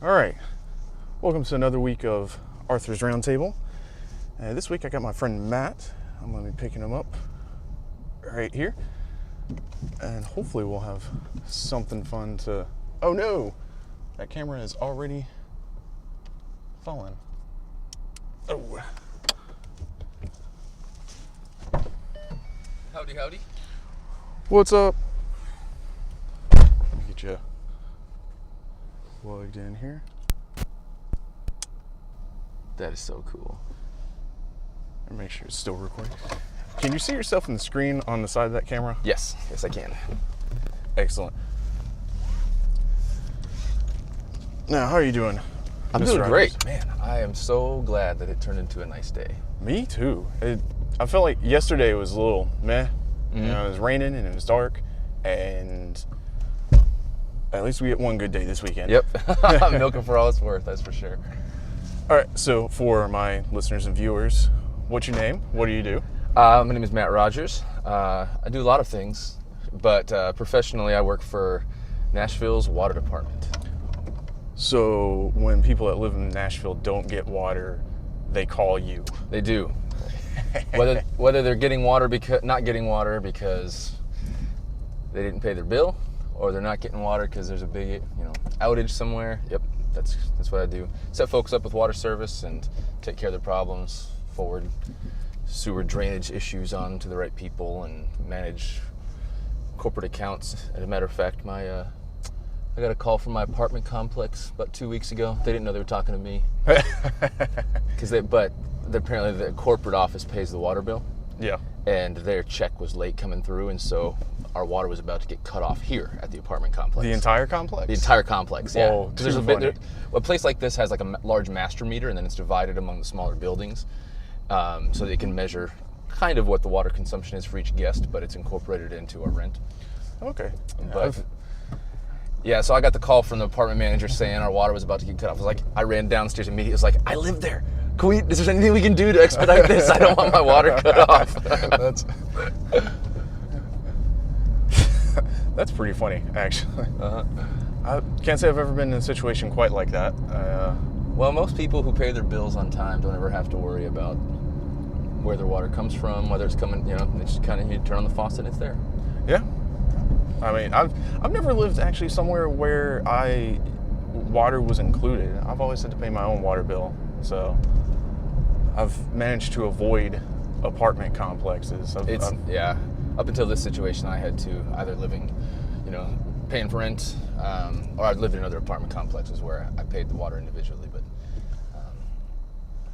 All right, welcome to another week of Arthur's Roundtable. This week I got my friend Matt. I'm going to be picking him up right here. And hopefully we'll have something fun to... Oh no! That camera is already fallen. Oh. Howdy, howdy. What's up? Let me get you plugged in here. That is so cool. And make sure it's still recording. Can you see yourself in the screen on the side of that camera? Yes, I can. Excellent. Now, how are you doing? I'm Mr. doing Rogers? great, man. I am so glad that it turned into a nice day. Me too. I felt like yesterday was a little meh. You know, it was raining and it was dark, and at least we get one good day this weekend. Yep, I'm milking for all it's worth, that's for sure. All right, so for my listeners and viewers, what's your name? What do you do? My name is Matt Rogers. I do a lot of things, but professionally I work for Nashville's water department. So when people that live in Nashville don't get water, they call you. They do. Whether they're getting water not getting water because they didn't pay their bill, or they're not getting water because there's a big outage somewhere. Yep, that's what I do. Set folks up with water service and take care of their problems, forward sewer drainage issues on to the right people, and manage corporate accounts. As a matter of fact, I got a call from my apartment complex about 2 weeks ago. They didn't know they were talking to me. But apparently the corporate office pays the water bill. Yeah. And their check was late coming through, and so our water was about to get cut off here at the apartment complex. The entire complex? The entire complex, yeah. Whoa, Because a place like this has like a large master meter, and then it's divided among the smaller buildings, so they can measure kind of what the water consumption is for each guest, but it's incorporated into our rent. Okay. But yeah, so I got the call from the apartment manager saying our water was about to get cut off. I ran downstairs immediately. I was like, I live there. Is there anything we can do to expedite this? I don't want my water cut off. That's pretty funny, actually. I can't say I've ever been in a situation quite like that. Well, most people who pay their bills on time don't ever have to worry about where their water comes from, whether it's coming, it's just kind of, you turn on the faucet and it's there. Yeah. I mean, I've never lived actually somewhere where water was included. I've always had to pay my own water bill, so I've managed to avoid apartment complexes. Up until this situation, I had to either paying for rent, or I'd lived in other apartment complexes where I paid the water individually. But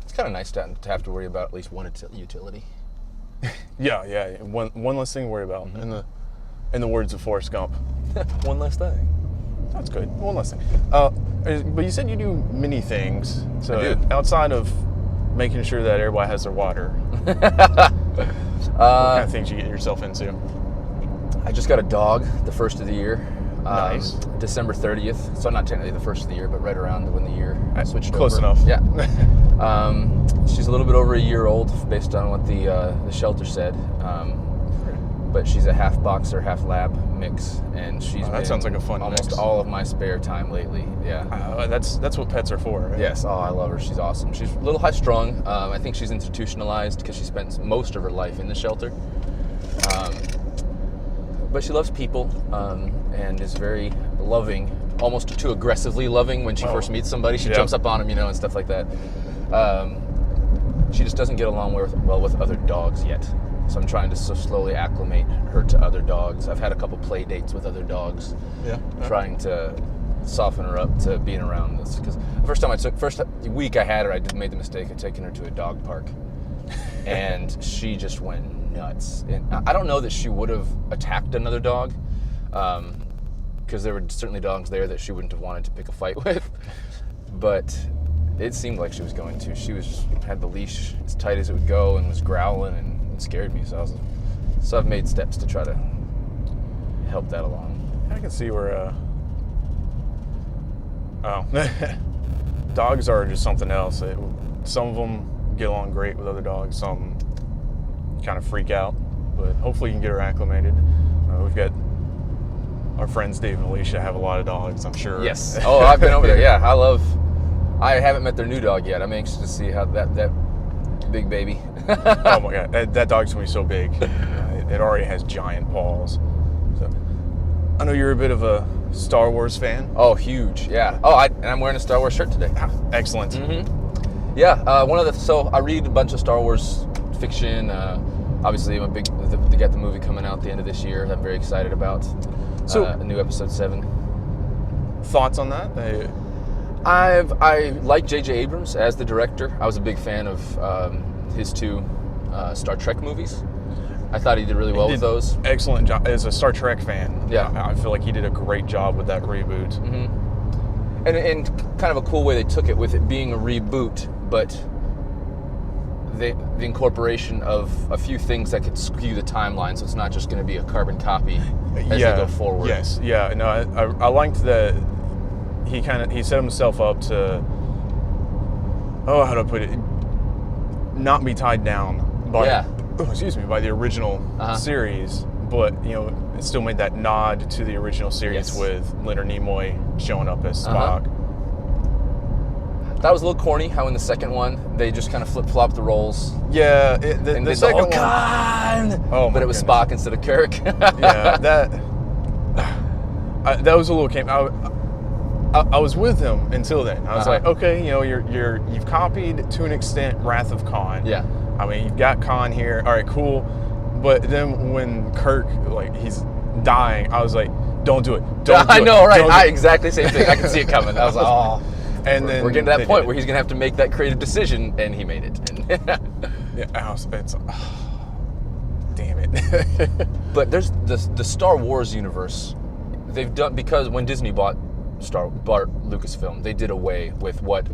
it's kind of nice to have to worry about at least one utility. Yeah. One less thing to worry about. Mm-hmm. In the words of Forrest Gump. One less thing. That's good. One less thing. But you said you do many things. So I do. Outside of making sure that everybody has their water, what kind of things you get yourself into? I just got a dog, the first of the year. Nice. December 30th. So not technically the first of the year, but right around when the year switched Close over. enough. Yeah. She's a little bit over a year old, based on what the shelter said. But she's a half boxer, half lab mix, and she's that sounds like a fun almost mix. all of my spare time lately. Yeah. That's what pets are for, right? Yes. Oh, I love her. She's awesome. She's a little high-strung. I think she's institutionalized because she spent most of her life in the shelter. But she loves people and is very loving, almost too aggressively loving when she first meets somebody. She jumps up on them, and stuff like that. She just doesn't get along well with other dogs yet. So I'm trying to slowly acclimate her to other dogs. I've had a couple play dates with other dogs. Yeah. Trying to soften her up to being around this. Because the first week I had her, I made the mistake of taking her to a dog park. And she just went nuts. And I don't know that she would have attacked another dog, because there were certainly dogs there that she wouldn't have wanted to pick a fight with. But it seemed like she was going to. She had the leash as tight as it would go and was growling, and it scared me. So I've made steps to try to help that along. I can see where dogs are just something else. Some of them get along great with other dogs. Some kind of freak out, but hopefully you can get her acclimated. We've got our friends Dave and Alicia have a lot of dogs, I'm sure. Yes. Oh, I've been over there. Yeah, I haven't met their new dog yet. I'm anxious to see how that big baby. Oh my God, that dog's gonna be so big. It already has giant paws. So, I know you're a bit of a Star Wars fan. Oh, huge. Yeah. Oh, and I'm wearing a Star Wars shirt today. Excellent. Mm-hmm. Yeah. So I read a bunch of Star Wars fiction. Obviously, I'm they got the movie coming out at the end of this year. I'm very excited about. So, a new episode 7. Thoughts on that? I like J.J. Abrams as the director. I was a big fan of his 2 Star Trek movies. I thought he did really well with those. Excellent job. As a Star Trek fan, yeah, I feel like he did a great job with that reboot. Mm-hmm. And kind of a cool way they took it with it being a reboot, but the incorporation of a few things that could skew the timeline, so it's not just going to be a carbon copy as they go forward. Yes, yeah. No, I liked that he set himself up to, how do I put it, not be tied down by by the original series, but it still made that nod to the original series with Leonard Nimoy showing up as Spock. That was a little corny how in the second one they just kind of flip-flopped the roles. Yeah, the second one. But it was Spock instead of Kirk. Yeah, that was a little camp. I was with him until then. I was like, okay, you've copied to an extent Wrath of Khan. Yeah. I mean, you've got Khan here. All right, cool. But then when Kirk, he's dying, I was like, don't do it. Don't do it. I know, right? Exactly same thing. I can see it coming. I was like, oh. And then we're getting to that point where he's going to have to make that creative decision, and he made it. Damn it. But there's the Star Wars universe. They've done, because when Disney bought Lucasfilm, they did away with what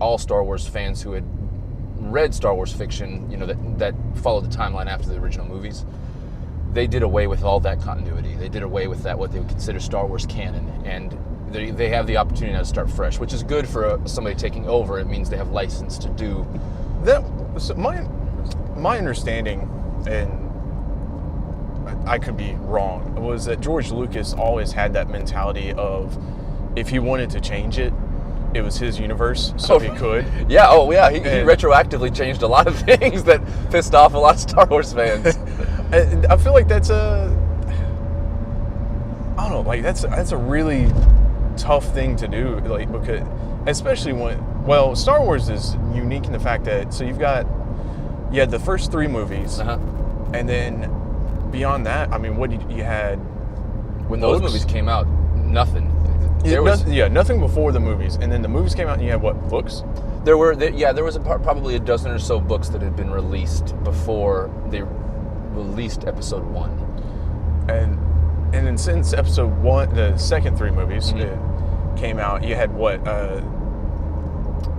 all Star Wars fans who had read Star Wars fiction, that followed the timeline after the original movies, they did away with all that continuity. They did away with that, what they would consider Star Wars canon, and they have the opportunity now to start fresh, which is good for somebody taking over. It means they have license to do that. So my understanding, and I could be wrong, was that George Lucas always had that mentality of, if he wanted to change it, it was his universe, so he could. Yeah, he retroactively changed a lot of things that pissed off a lot of Star Wars fans. I feel like that's a really tough thing to do, because especially Star Wars is unique in the fact that, so you had the first 3 movies, and then beyond that, I mean, what you had when those movies came out, nothing. Nothing before the movies, and then the movies came out, and you had books? There was probably a dozen or so books that had been released before they released Episode 1, and then since Episode 1, the second 3 movies came out, you had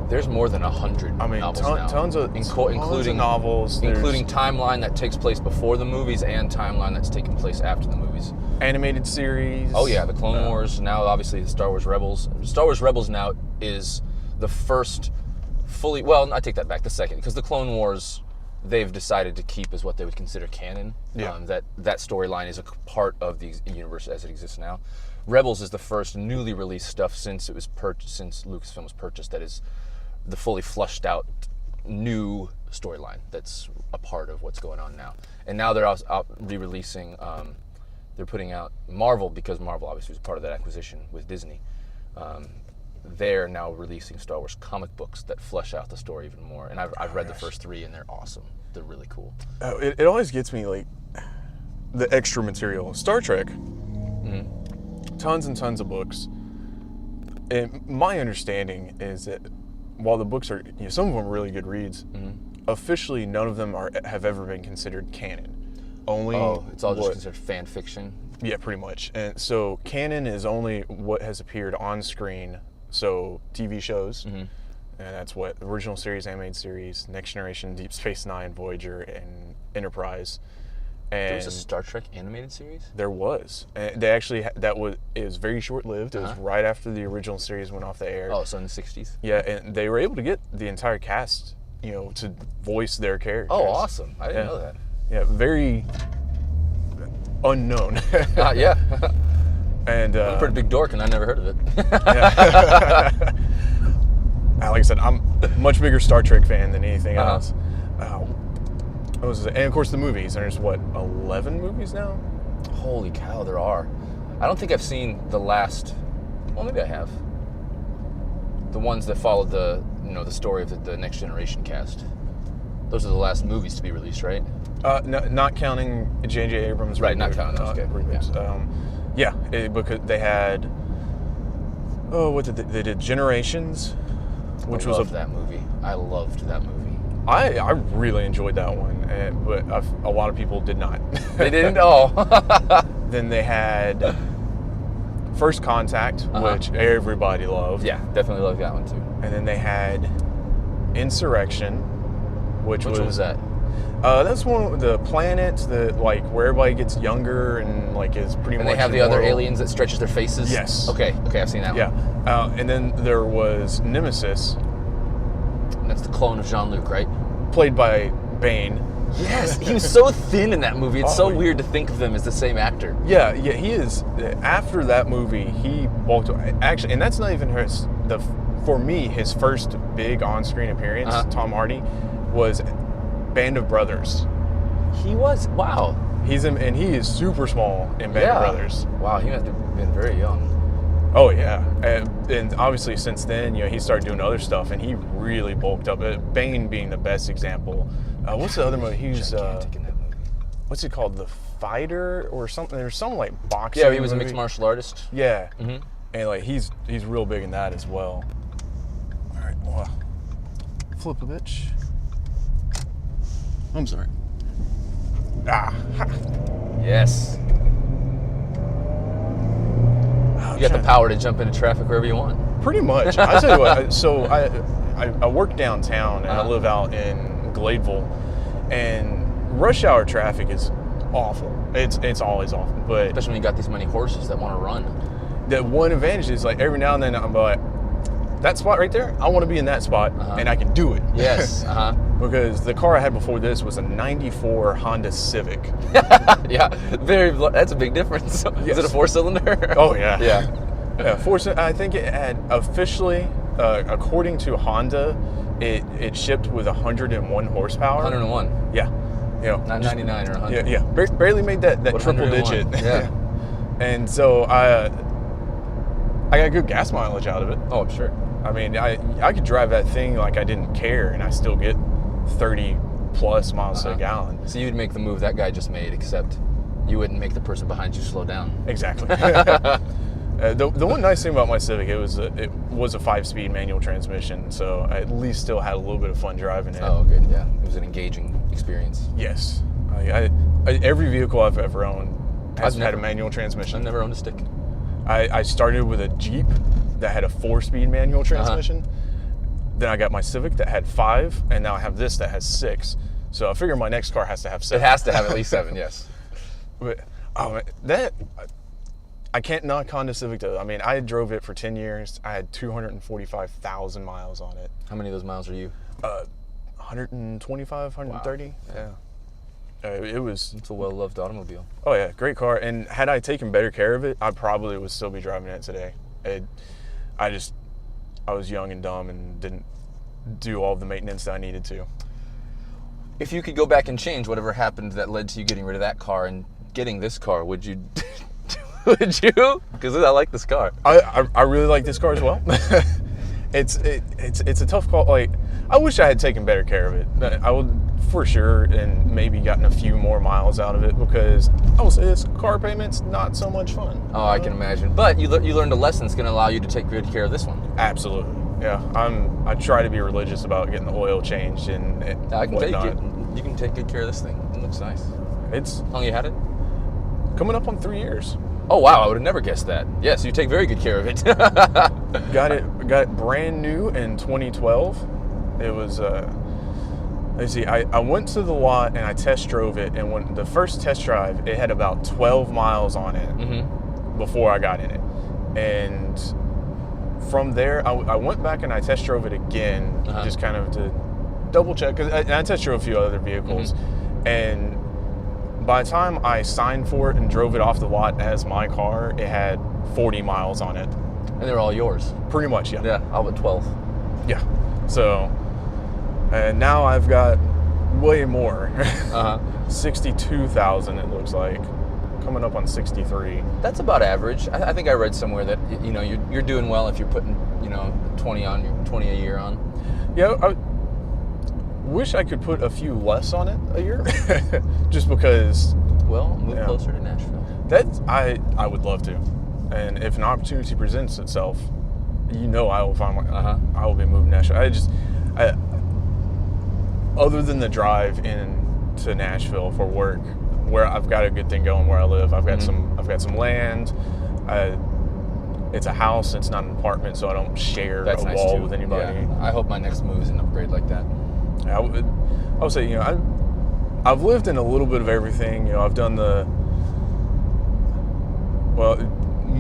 there's more than 100 novels now. Tons of novels, including timeline that takes place before the movies and timeline that's taking place after the movies. Animated series. Oh yeah, the Clone Wars. Now obviously the Star Wars Rebels. Star Wars Rebels now is the first fully. Well, I take that back. The second, because the Clone Wars, they've decided to keep as what they would consider canon. Yeah. That storyline is a part of the universe as it exists now. Rebels is the first newly released stuff since since Lucasfilm was purchased. That is the fully flushed out new storyline that's a part of what's going on now. And now they're out re-releasing. They're putting out Marvel, because Marvel obviously was part of that acquisition with Disney. They're now releasing Star Wars comic books that flesh out the story even more. And I've read the first 3, and they're awesome. They're really cool. It always gets me, the extra material. Star Trek, tons and tons of books. And my understanding is that while the books are, some of them are really good reads, officially none of them have ever been considered canon. It's all just considered fan fiction? Yeah, pretty much. And so canon is only what has appeared on screen, so TV shows, and that's what original series, animated series, Next Generation, Deep Space Nine, Voyager, and Enterprise. And there was a Star Trek animated series? There was. And they actually, it was very short-lived. It was right after the original series went off the air. Oh, so in the 60s? Yeah, and they were able to get the entire cast, to voice their characters. Oh, awesome. I didn't know that. Yeah, very unknown. Yeah. And I'm a pretty big dork, and I never heard of it. yeah. Like I said, I'm a much bigger Star Trek fan than anything else. And of course the movies. There's what, 11 movies now? Holy cow, there are. I don't think I've seen the last. Well, maybe I have. The ones that followed the story of the Next Generation cast. Those are the last movies to be released, right? No, not counting J.J. Abrams. Right, not counting those. Okay. Reboots. Because they had. What did they did? Generations, which was that movie. I loved that movie. I really enjoyed that one, but a lot of people did not. They didn't? Oh. Then they had First Contact, which everybody loved. Yeah, definitely loved that one too. And then they had Insurrection, which was that? That's one of the planets that where everybody gets younger and is pretty much. And they have the other aliens that stretches their faces. Yes. Okay, I've seen that one. Yeah, and then there was Nemesis. And that's the clone of Jean-Luc, right? Played by Bane. Yes, he was so thin in that movie. It's so weird to think of them as the same actor. Yeah, he is. After that movie, he bulked. Actually, and that's not even for me, his first big on-screen appearance. Tom Hardy was Band of Brothers. He was. Wow. And he is super small in Band of Brothers. Wow, he must have been very young. Oh yeah, and obviously since then, he started doing other stuff, and he really bulked up. Bane being the best example. What's the other movie? He was gigantic in that movie. What's it called? The Fighter or something? There's some boxing. Yeah, he was movie. a mixed martial artist. Yeah, and he's real big in that as well. All right, well, flip a bitch. I'm sorry. Yes. You got the power to jump into traffic wherever you want. Pretty much. I tell you what. So I work downtown and I live out in Gladeville, and rush hour traffic is awful. It's always awful. But especially when you got these many horses that want to run. The one advantage is every now and then I'm like, that spot right there, I want to be in that spot, and I can do it. Yes. Because the car I had before this was a '94 Honda Civic. Yeah, that's a big difference. Is it a 4-cylinder? Oh yeah. Yeah. I think it had officially, according to Honda, it shipped with 101 horsepower. 101. Yeah. Not 99 or 100. Yeah. Barely made that triple digit. Yeah. And so I got good gas mileage out of it. Oh, I'm sure. I mean, I could drive that thing like I didn't care, and I still get 30 plus miles to a gallon. So you'd make the move that guy just made, except you wouldn't make the person behind you slow down. Exactly. The one nice thing about my Civic, it was a 5-speed manual transmission, so I at least still had a little bit of fun driving it. Oh, good. Yeah, it was an engaging experience. Yes. Every vehicle I've ever owned has had a manual transmission. I've never owned a stick. I started with a Jeep that had a 4-speed manual transmission. Then I got my Civic that had 5, and now I have this that has 6. So I figure my next car has to have 7. It has to have at least 7, yes. But I can't knock Honda Civic though. I mean, I drove it for 10 years. I had 245,000 miles on it. How many of those miles are you? 125, 130. Wow. Yeah. It's a well-loved automobile. Oh yeah, great car. And had I taken better care of it, I probably would still be driving it today. I was young and dumb and didn't do all of the maintenance that I needed to. If you could go back and change whatever happened that led to you getting rid of that car and getting this car, would you? Would you? Because I like this car. I really like this car as well. It's a tough call. I wish I had taken better care of it. I would for sure, and maybe gotten a few more miles out of it, because I will say this car payment's not so much fun. Oh, I can imagine. But you learned a lesson that's going to allow you to take good care of this one. Absolutely. Yeah, I try to be religious about getting the oil changed and you can take good care of this thing. It looks nice. How long you had it? Coming up on 3 years. Oh wow, I would have never guessed that. Yes, you take very good care of it. Got it brand new in 2012. It was let's see, I went to the lot and I test drove it, and when the first test drive, it had about 12 miles on it before I got in it. And from there, I went back and I test drove it again, just kind of to double check, because I test drove a few other vehicles, and by the time I signed for it and drove it off the lot as my car, it had 40 miles on it. And they're all yours. Pretty much, yeah. Yeah, all but 12. Yeah. So, and now I've got way more. 62,000 it looks like. Coming up on 63. That's about average. I think I read somewhere that, you know, you're doing well if you're putting, you know, 20 a year on. Yeah, I wish I could put a few less on it a year. Just because... Well, move closer to Nashville. I would love to. And if an opportunity presents itself, you know I will find I will be moving to Nashville. Other than the drive into Nashville for work, where I've got a good thing going where I live. I've got some land. It's a house. It's not an apartment, so I don't share That's a nice wall too. with anybody. Yeah. I hope my next move is an upgrade like that. I would say, you know, I've lived in a little bit of everything. You know, I've done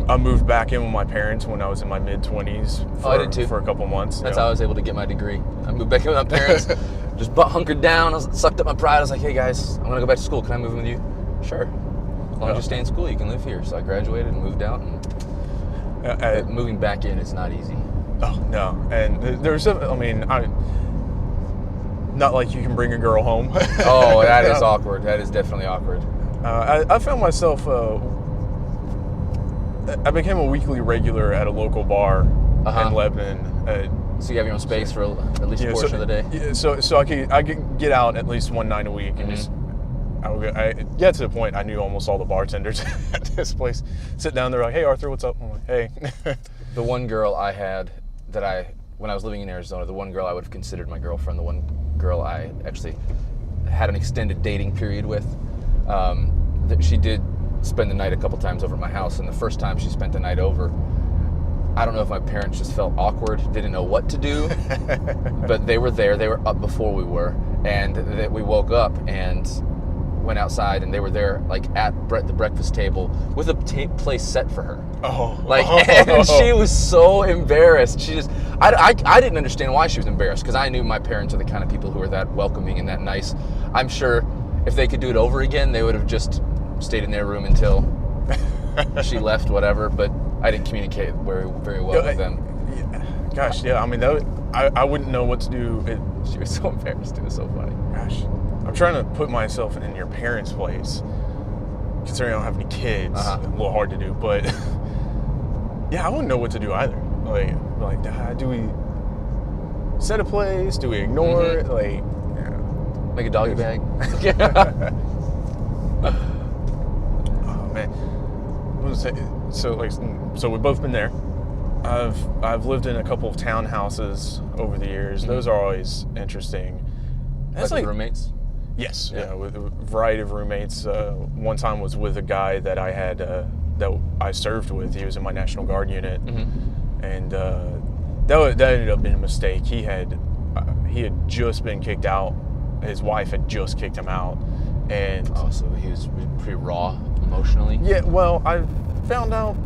I moved back in with my parents when I was in my mid-20s I did too. For a couple months. That's how I was able to get my degree. I moved back in with my parents, just hunkered down. I sucked up my pride. I was like, hey guys, I'm going to go back to school. Can I move in with you? Sure. As long as you stay in school, you can live here. So I graduated and moved out. And moving back in is not easy. Oh, no. And there's, not like you can bring a girl home. Oh, that is awkward. That is definitely awkward. I found myself... I became a weekly regular at a local bar in Lebanon. So you have your own space for at least a portion of the day? Yeah, so I could get out at least one night a week and just... I get to the point I knew almost all the bartenders at this place. Sit down, they're like, hey, Arthur, what's up? I'm like, hey. The one girl I had when I was living in Arizona, the one girl I would have considered my girlfriend, the one girl I actually had an extended dating period with, she did spend the night a couple times over at my house, and the first time she spent the night over, I don't know if my parents just felt awkward, didn't know what to do, but they were there, they were up before we were, and we woke up and went outside, and they were there like at the breakfast table with a place set for her. And she was so embarrassed. She just, I didn't understand why she was embarrassed, because I knew my parents are the kind of people who are that welcoming and that nice. I'm sure if they could do it over again, they would have just stayed in their room until she left, whatever, but I didn't communicate very, very well with them. Gosh, yeah, I mean, I wouldn't know what to do. She was so embarrassed. It was so funny. Gosh, I'm trying to put myself in your parents' place, considering I don't have any kids. A little hard to do, but yeah, I wouldn't know what to do either. Like, do we set a place? Do we ignore it? Like, make a doggy bag. Oh man, so we've both been there. I've lived in a couple of townhouses over the years. Those are always interesting. That's like roommates? Yes, yeah, with a variety of roommates. One time was with a guy that I had that I served with. He was in my National Guard unit, and that ended up being a mistake. He had just been kicked out. His wife had just kicked him out, and so he was pretty raw emotionally. Yeah, well, I found out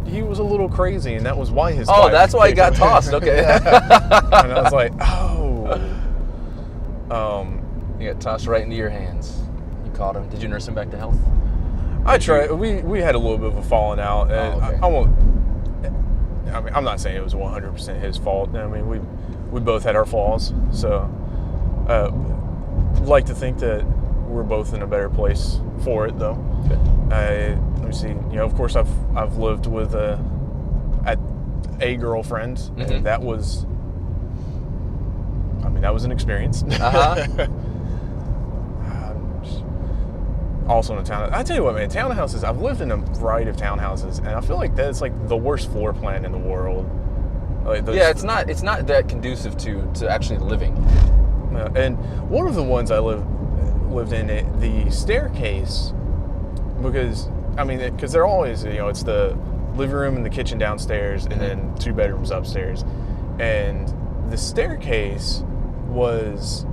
he was a little crazy, and that was why his. Oh, that's why he got tossed. Okay. And I was like, he got tossed right into your hands. You caught him. Did you nurse him back to health? I tried. We had a little bit of a falling out, and I won't. I mean, I'm not saying it was 100% his fault. I mean, we both had our flaws, so like to think that we're both in a better place for it, though. Good. Let me see. You know, of course, I've lived with a girlfriend, and that was an experience. Also in a town. I tell you what, man, townhouses. I've lived in a variety of townhouses, and I feel like that's like the worst floor plan in the world. Like it's not that conducive to actually living. And one of the ones I lived in, the staircase, because they're always, it's the living room and the kitchen downstairs, and then 2 bedrooms upstairs, and the staircase was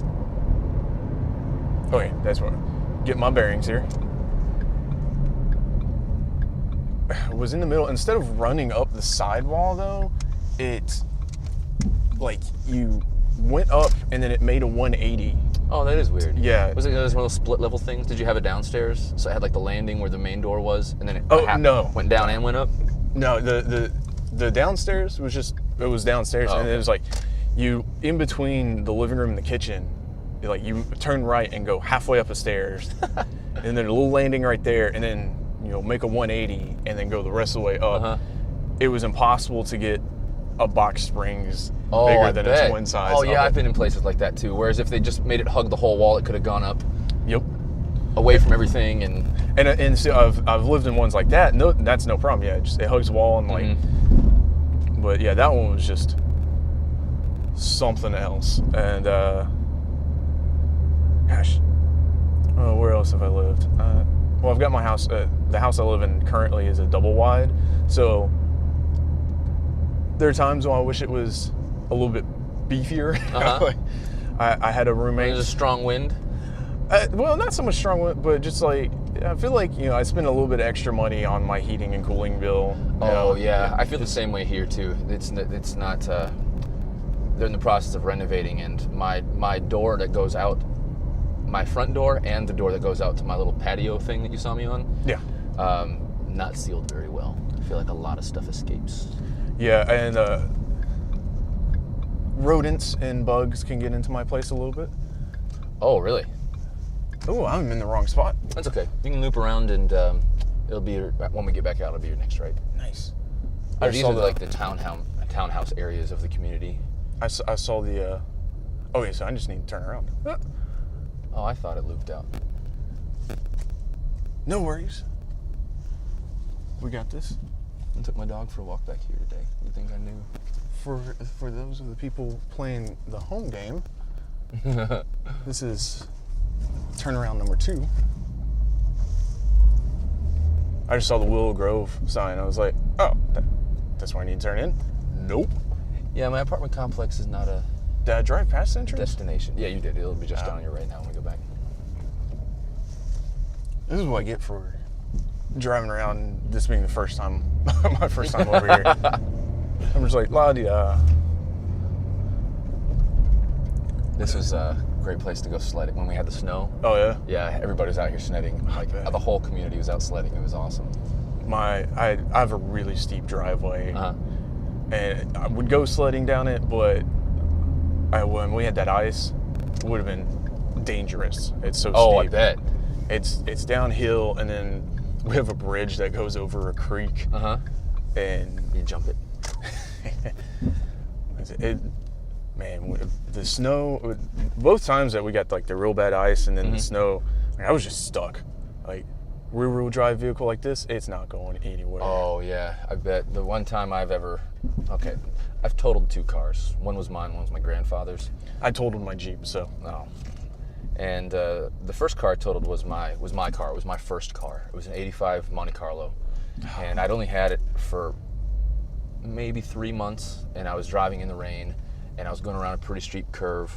that's what. Get my bearings here. Was in the middle. Instead of running up the sidewall, though, it you went up and then it made a 180. Oh, that is weird. Yeah. Was it one of those split level things? Did you have it downstairs? So it had like the landing where the main door was, and then it no. went down and went up? No, the downstairs was just, it was downstairs, Oh, and okay. it was like, you, in between the living room and the kitchen, you turn right and go halfway up the stairs, and then a little landing right there, and then, make a 180, and then go the rest of the way up. Uh-huh. It was impossible to get a box springs Oh, bigger I than bet. a twin size. Oh, yeah, of I've it. been in places like that too. Whereas if they just made it hug the whole wall, it could have gone up Yep. away from everything. And so I've lived in ones like that. No, that's no problem. Yeah, it hugs the wall and like. Mhm. But yeah, that one was just something else. And gosh, oh, where else have I lived? Well, I've got my house. The house I live in currently is a double wide, so there are times when I wish it was a little bit beefier. Uh-huh. Like, I had a roommate. There's a strong wind. Well, not so much strong wind, but just like I feel like I spend a little bit of extra money on my heating and cooling bill. Oh yeah, I feel the same way here too. It's not. They're in the process of renovating, and my door that goes out, my front door and the door that goes out to my little patio thing that you saw me on. Yeah. Not sealed very well. I feel like a lot of stuff escapes. Yeah, and rodents and bugs can get into my place a little bit. Oh really? Oh, I'm in the wrong spot. That's okay. You can loop around, and it'll be when we get back out. It'll be your next right. Nice. These are like the townhouse areas of the community. I saw the. Okay, so I just need to turn around. Oh, I thought it looped out. No worries. We got this. I took my dog for a walk back here today. You think I knew? For those of the people playing the home game, this is turnaround number 2. I just saw the Willow Grove sign. I was like, oh, that's where I need to turn in. Nope. Yeah, my apartment complex is not a Did I drive past the entrance? destination. Yeah, you did. It'll be just on your right now when we go back. This is what I get for driving around, this being the first time, my first time over here. I'm just like, la-di-da. This was a great place to go sledding when we had the snow. Oh, yeah? Yeah, everybody was out here sledding. Like bet. the whole community was out sledding. It was awesome. I have a really steep driveway, Uh-huh. and I would go sledding down it, but when we had that ice, it would have been dangerous. It's so Oh, I steep. bet. It's downhill, and then we have a bridge that goes over a creek, Uh-huh. and You jump it. the snow, both times that we got like the real bad ice and then Mm-hmm. the snow, I was just stuck. Like, rear-wheel drive vehicle like this, it's not going anywhere. Oh, yeah. I bet. The one time I've totaled 2 cars. One was mine, one was my grandfather's. I totaled my Jeep, so. Oh. And the first car I totaled was my car. It was my first car. It was an 85 Monte Carlo. And I'd only had it for maybe 3 months, and I was driving in the rain, and I was going around a pretty steep curve,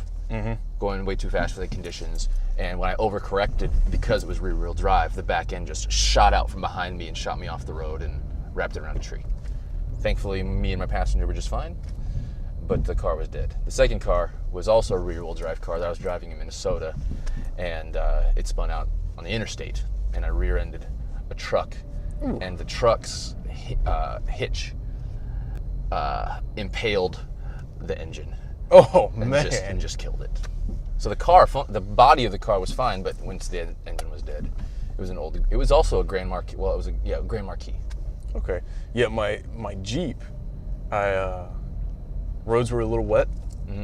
going way too fast for the conditions. And when I overcorrected, because it was rear-wheel drive, the back end just shot out from behind me and shot me off the road and wrapped it around a tree. Thankfully, me and my passenger were just fine, but the car was dead. The second car was also a rear-wheel drive car that I was driving in Minnesota, and it spun out on the interstate, and I rear-ended a truck. Ooh. And the truck's hitch impaled the engine. Oh, and man. just killed it. So the body of the car was fine, but once the engine was dead, it was also a Grand Marquis. Well, it was a Grand Marquis. Okay. Yeah, my Jeep, roads were a little wet,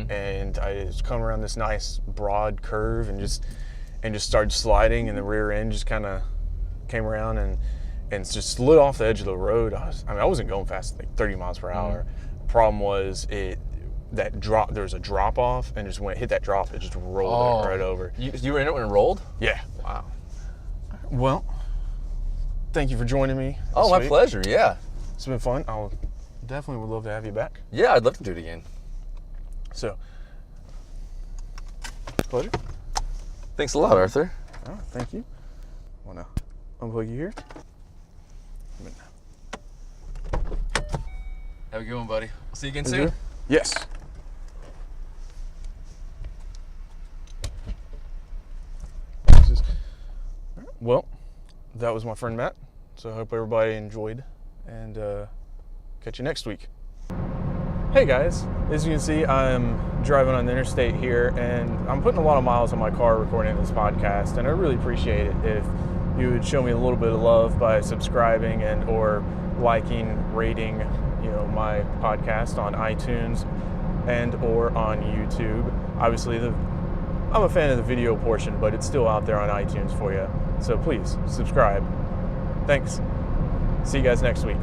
and I was coming around this nice broad curve and just started sliding, and the rear end just kind of came around and just slid off the edge of the road. I wasn't going fast, like 30 miles per hour. Problem was there was a drop off, and just when it hit that drop, it just rolled it right over. You were in it when it rolled? Yeah. Wow. Well, thank you for joining me. Oh, this my week. pleasure. Yeah. It's been fun. Definitely would love to have you back. Yeah, I'd love to do it again. So, pleasure. Thanks a lot, Arthur. Oh, thank you. Want to unplug you here? Have a good one, buddy. I'll see you again Is soon. there? Yes. Well, that was my friend Matt. So I hope everybody enjoyed. And catch you next week. Hey guys, as you can see, I'm driving on the interstate here, and I'm putting a lot of miles on my car recording this podcast, and I really appreciate it if you would show me a little bit of love by subscribing and or liking, rating, my podcast on iTunes and or on YouTube. Obviously, I'm a fan of the video portion, but it's still out there on iTunes for you. So please subscribe. Thanks. See you guys next week.